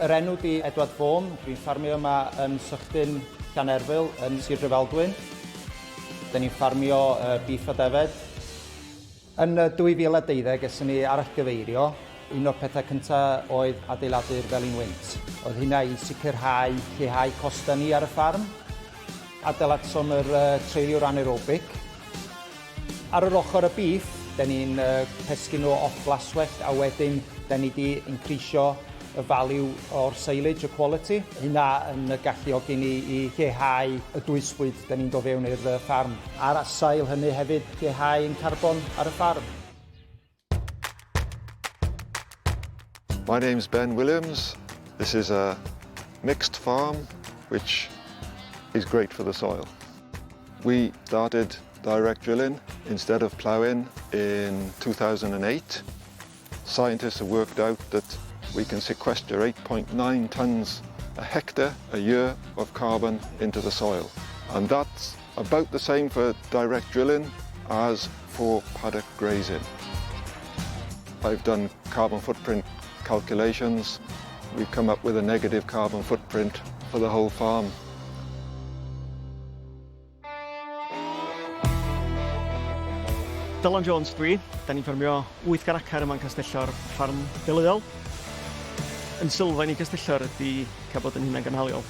Yr enw di Edward Vaughan, dwi'n ffarmio yma yn Sychdyn Llanerfil yn Sir Dryfeldwyn. Da ni'n ffarmio beef a defed. Yn 2012 gesyn ni arallgyfeirio. Un o'r pethau cyntaf oedd adeiladu'r felin wynt. Oedd hynna i sicrhau lleihau costa ni ar y ffarm. Adeilad som yr treiliwr anaerobic. Ar yr ochr y beef, da ni'n pesgu nhw off glaswellt a wedyn da ni wedi increasio y value o'r silage, y quality. Hynna yn galluogi ni i lleihau y dwysbwyd da ni'n dod fewn i'r ffarm. A'r asail hynny hefyd lleihau yn carbon ar y ffarm. My name's Ben Williams. This is a mixed farm which is great for the soil. We started direct drilling instead of ploughing in 2008. Scientists have worked out that we can sequester 8.9 tonnes a hectare a year of carbon into the soil. And that's about the same for direct drilling as for paddock grazing. I've done carbon footprint calculations. We've come up with a negative carbon footprint for the whole farm. Dylan Jones dwi, da ni'n ffarmio 8 garacar yma'n Castellor, ffarm deuluol. Yn sylfaen i Castellor ydy cael bod yn hunan gynhaliol.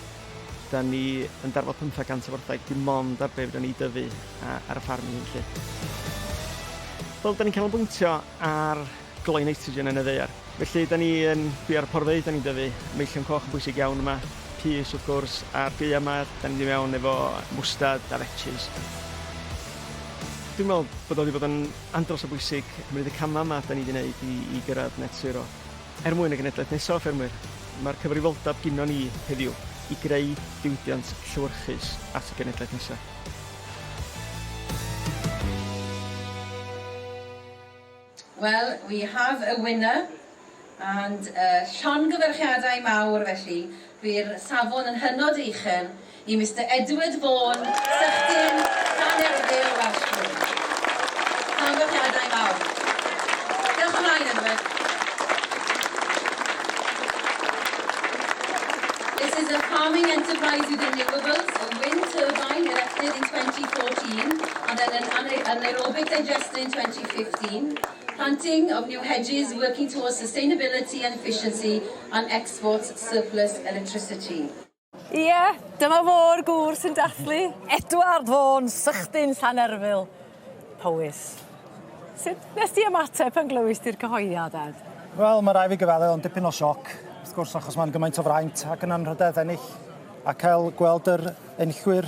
Da ni yn darfod 500 o wartheg dim ond ar be fydden ni dyfu ar y ffarm i hyn lle. Wel, da ni'n canolbwyntio ar gloi nitrogen yn y ddaear. Felly, da ni yn dwi ar porfeydd, da ni'n dyfu meillion coch yn bwysig iawn yma, pys wrth gwrs, a'r gaea yma, da ni'n mynd mewn efo mwstad a fetches. Dwi'n meddwl bod o wedi bod yn andros o bwysig ymwneud y camau yma da ni wedi gwneud i gyrraedd net zero. Mwyn y genedlaeth nesaf o ffermwyr, mae'r cyfrifoldeb gynno ni heddiw i greu diwydiant llywyrchus at y genedlaeth nesaf. Well, we have a winner and llongyfarchiadau mawr felly. By'r safon yn hynod eichen i Mr Edward Vaughan, Sychdyn Llanerfil, Welsh. Llongyfarchiadau mawr. Diolch ymlaen, Edward. This is a farming enterprise within renewables, a wind turbine erected in 2014 and then an anaerobic digester in 2015. Planting of new hedges working towards sustainability and efficiency and exports surplus electricity. Ie, dyma fo'r gwr sy'n dathlu. Edward Vaughan, Sychdyn Llanerfil. Powys. Sut nes di ymateb pan glywis di'r cyhoeddiad, Ed? Wel, mae rai fi gyfadde o'n dipyn o sioc. Wrth gwrs, achos mae'n gymaint o fraint ac yn anrhydedd ennill. A cael gweld yr enillwyr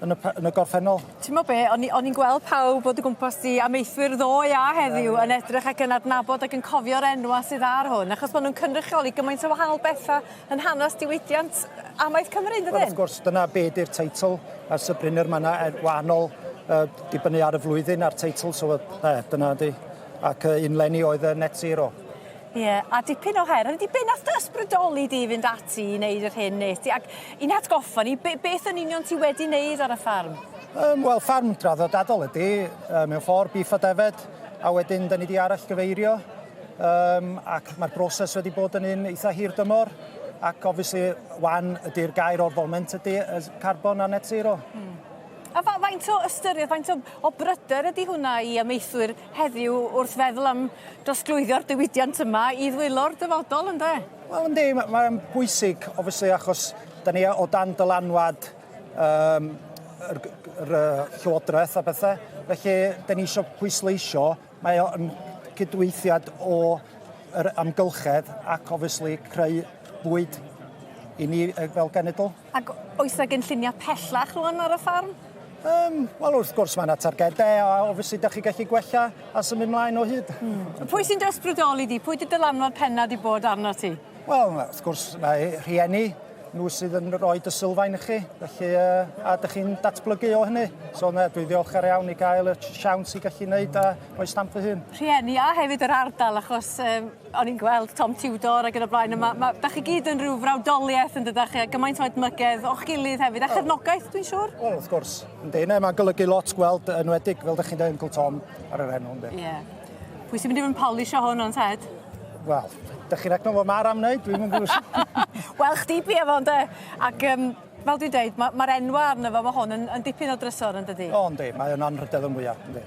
yn y gorffennol. Ti'n meddwl be, o'n i'n gweld pawb bod y gwmpas di amaethwyr ddo ia heddiw yn edrych ac yn adnabod ac yn cofio'r enwa sydd ar hwn, achos maen nhw'n cynrychioli gymaint o wahanol bethau yn hanes diwydiant amaeth Cymru, dydyn? Wel, wrth gwrs, dyna be di'r teitl a Syr Bryner mae yna wahanol dibynnu ar y flwyddyn a'r teitl, so dyna di. Ac unlenni oedd net zero. Ie, a dipyn o her. Dipyn nath ysbrydoli di fynd ati i wneud yr hyn nes ti. Ac i'n atgoffa ni, beth yn union ti wedi wneud ar y ffarm? Wel, ffarm draddodadol ydi, mewn ffordd beef a defed, a wedyn da ni wedi arall gyfeirio. Ac mae'r broses wedi bod yn un eitha hir dymor. Ac obviously, wan ydy'r gair o'r foment ydy carbon a net zero. A faint o ystyried, faint o bryder ydy hwnna i amaethwyr heddiw wrth feddwl am drosglwyddio'r diwydiant yma i ddwylo'r dyfodol, ynddo? Wel, yndi, mae'n bwysig, obviously, achos da ni o dan dylanwad yr llywodraeth a bethau. Felly, da ni eisiau pwysleisio, mae o'n cydweithiad o'r amgylchedd ac, obviously, creu bwyd i ni fel genedl. Ac oes yna gynlluniau pellach rwan ar y ffarm? Wel, wrth gwrs, mae yna targedau, a obviously, da chi gallu gwella a symud mlaen o hyd. Pwy sy'n dysbrydoli di? Pwy di dylanwad penna di bod arno ti? Wel, wrth gwrs, mae rhieni, nhw sydd yn rhoi y sylfaen i chi, felly, a ydych chi'n datblygu o hynny. So, dwi ddiolchgar iawn i gael y siawns i gallu wneud a rhoi stamp fy hun. Rhieni a hefyd yr ardal, achos o'n i'n gweld Tom Tudor ac yn y blaen. Da chi gyd yn rhyw frawdoliaeth yn dydach chi, gymaint o edmygedd o'ch gilydd hefyd, a chefnogaeth, dwi'n siŵr? Wel, wrth gwrs. Ynddi, mae'n golygu lot gweld enwedig, fel da chi'n dweud Uncle Tom ar yr enw, ynddi. Ie. Pwy sy'n mynd i fod yn polisio hwn o'n Ted? Wel, dechrau fo ma'r am wneud, dwi'n mynd gwrs. Wel, chdi bi efo, ynde? Ac, fel dwi'n deud, mae'r enw arno fo, mae hwn yn dipyn o drysor, yn dydi? O, yndi, mae yn anrhydedd yn fwyaf, yndi.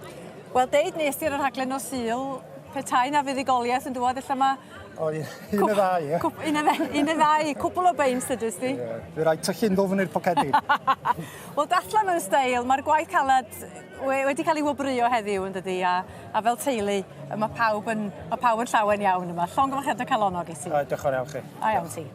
Wel, deud nes ti'r rhaglen o Sul, petai na fuddugoliaeth yn dod, illa ma... O, un y ddau, ie. Un y ddau, cwbl o beins ydys di. Fi rhaid ty llundol fyny'r pocedi. Wel, datla mewn steil, mae'r gwaith caled wedi cael ei wobrio heddiw yn dydi, a fel teulu, mae pawb yn llawen iawn yma. Llong gyfachedd o calonog i ti. Diolch yn iawn chi. A iawn ti.